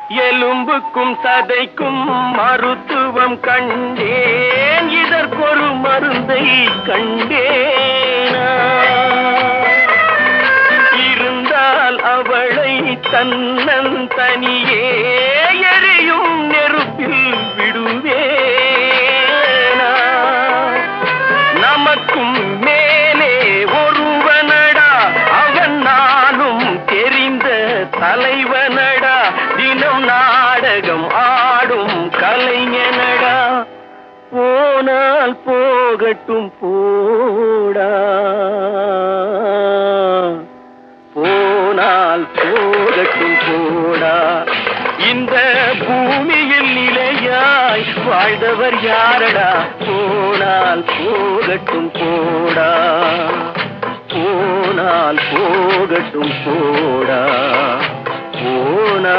எலும்புக்கும் சதைக்கும் மருத்துவம் கண்டேன், இதற்கொரு மருந்தை கண்டேனா? இருந்தால் அவளை தன்னந்தனியே எரியும் நெருப்பில் விடுவேனா? நமக்கும் மேலே ஒருவனடா, அவன் நானும் தெரிந்த தலைவனடா, தினம் நாடகம் ஆடும் கலைஞனடா. போனால் போகட்டும் போடா, போனால் போகட்டும் போடா. இந்த பூமியில் நிலையாய் வாழ்ந்தவர் யாரடா? போனால் போகட்டும் போடா, போனால் போகட்டும் போடா, போனால்